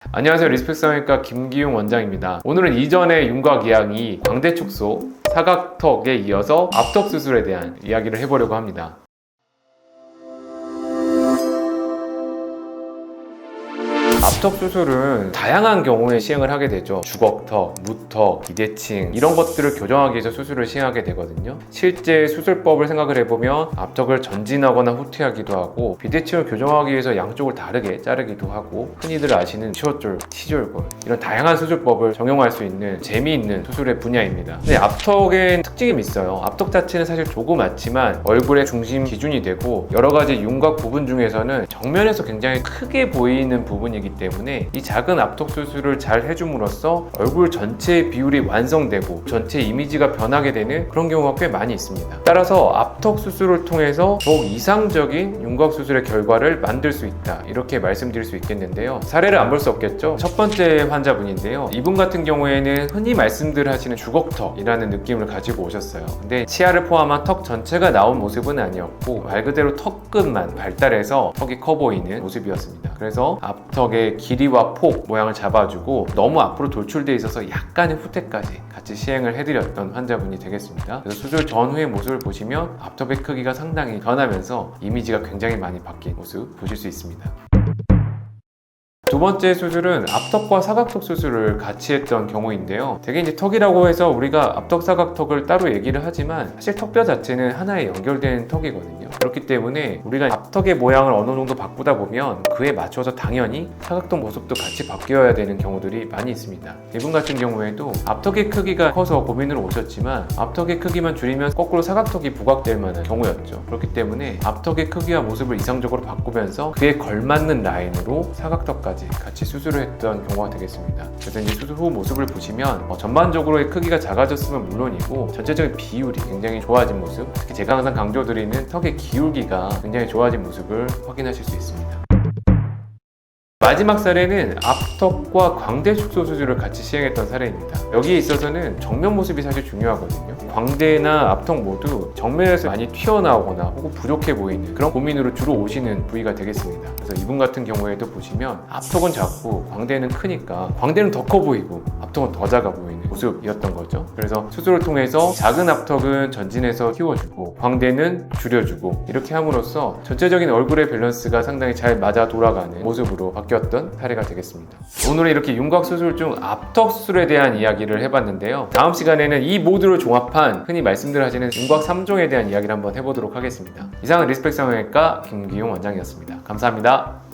안녕하세요. 리스펙 성형외과 김기용 원장입니다. 오늘은 이전의 윤곽 이야기, 광대 축소, 사각턱에 이어서 앞턱 수술에 대한 이야기를 해보려고 합니다. 앞턱 수술은 다양한 경우에 시행을 하게 되죠. 주걱턱, 무턱, 비대칭 이런 것들을 교정하기 위해서 수술을 시행하게 되거든요. 실제 수술법을 생각을 해보면 앞턱을 전진하거나 후퇴하기도 하고, 비대칭을 교정하기 위해서 양쪽을 다르게 자르기도 하고, 흔히들 아시는 치어졸, 치졸골 이런 다양한 수술법을 적용할 수 있는 재미있는 수술의 분야입니다. 근데 앞턱엔 특징이 있어요. 앞턱 자체는 사실 조그맣지만 얼굴의 중심 기준이 되고, 여러 가지 윤곽 부분 중에서는 정면에서 굉장히 크게 보이는 부분이기 때문에 이 작은 앞턱 수술을 잘 해줌으로써 얼굴 전체의 비율이 완성되고 전체 이미지가 변하게 되는 그런 경우가 꽤 많이 있습니다. 따라서 앞턱 수술을 통해서 더욱 이상적인 윤곽 수술의 결과를 만들 수 있다, 이렇게 말씀드릴 수 있겠는데요. 사례를 안 볼 수 없겠죠. 첫 번째 환자분인데요. 이분 같은 경우에는 흔히 말씀들 하시는 주걱턱이라는 느낌을 가지고 오셨어요. 근데 치아를 포함한 턱 전체가 나온 모습은 아니었고, 말 그대로 턱끝만 발달해서 턱이 커 보이는 모습이었습니다. 그래서 앞턱의 길이와 폭, 모양을 잡아주고 너무 앞으로 돌출되어 있어서 약간의 후퇴까지 같이 시행을 해드렸던 환자분이 되겠습니다. 그래서 수술 전후의 모습을 보시면 앞턱의 크기가 상당히 변하면서 이미지가 굉장히 많이 바뀐 모습 보실 수 있습니다. 두 번째 수술은 앞턱과 사각턱 수술을 같이 했던 경우인데요. 되게 이제 턱이라고 해서 우리가 앞턱, 사각턱을 따로 얘기를 하지만 사실 턱뼈 자체는 하나에 연결된 턱이거든요. 그렇기 때문에 우리가 앞턱의 모양을 어느 정도 바꾸다 보면 그에 맞춰서 당연히 사각턱 모습도 같이 바뀌어야 되는 경우들이 많이 있습니다. 이분 같은 경우에도 앞턱의 크기가 커서 고민으로 오셨지만 앞턱의 크기만 줄이면 거꾸로 사각턱이 부각될 만한 경우였죠. 그렇기 때문에 앞턱의 크기와 모습을 이상적으로 바꾸면서 그에 걸맞는 라인으로 사각턱까지 같이 수술을 했던 경우가 되겠습니다. 그래서 이제 수술 후 모습을 보시면 전반적으로의 크기가 작아졌으면 물론이고 전체적인 비율이 굉장히 좋아진 모습, 특히 제가 항상 강조드리는 턱의 기울기가 굉장히 좋아진 모습을 확인하실 수 있습니다. 마지막 사례는 앞턱과 광대 축소 수술을 같이 시행했던 사례입니다. 여기에 있어서는 정면 모습이 사실 중요하거든요. 광대나 앞턱 모두 정면에서 많이 튀어나오거나 혹은 부족해 보이는 그런 고민으로 주로 오시는 부위가 되겠습니다. 그래서 이분 같은 경우에도 보시면 앞턱은 작고 광대는 크니까 광대는 더 커 보이고 앞턱은 더 작아 보이는 모습이었던 거죠. 그래서 수술을 통해서 작은 앞턱은 전진해서 키워주고 광대는 줄여주고, 이렇게 함으로써 전체적인 얼굴의 밸런스가 상당히 잘 맞아 돌아가는 모습으로 바뀌었던 사례가 되겠습니다. 오늘은 이렇게 윤곽 수술 중 앞턱 수술에 대한 이야기를 해봤는데요. 다음 시간에는 이 모두를 종합한 흔히 말씀들 하시는 윤곽 3종에 대한 이야기를 한번 해보도록 하겠습니다. 이상은 리스펙 성형외과 김기용 원장이었습니다. 감사합니다.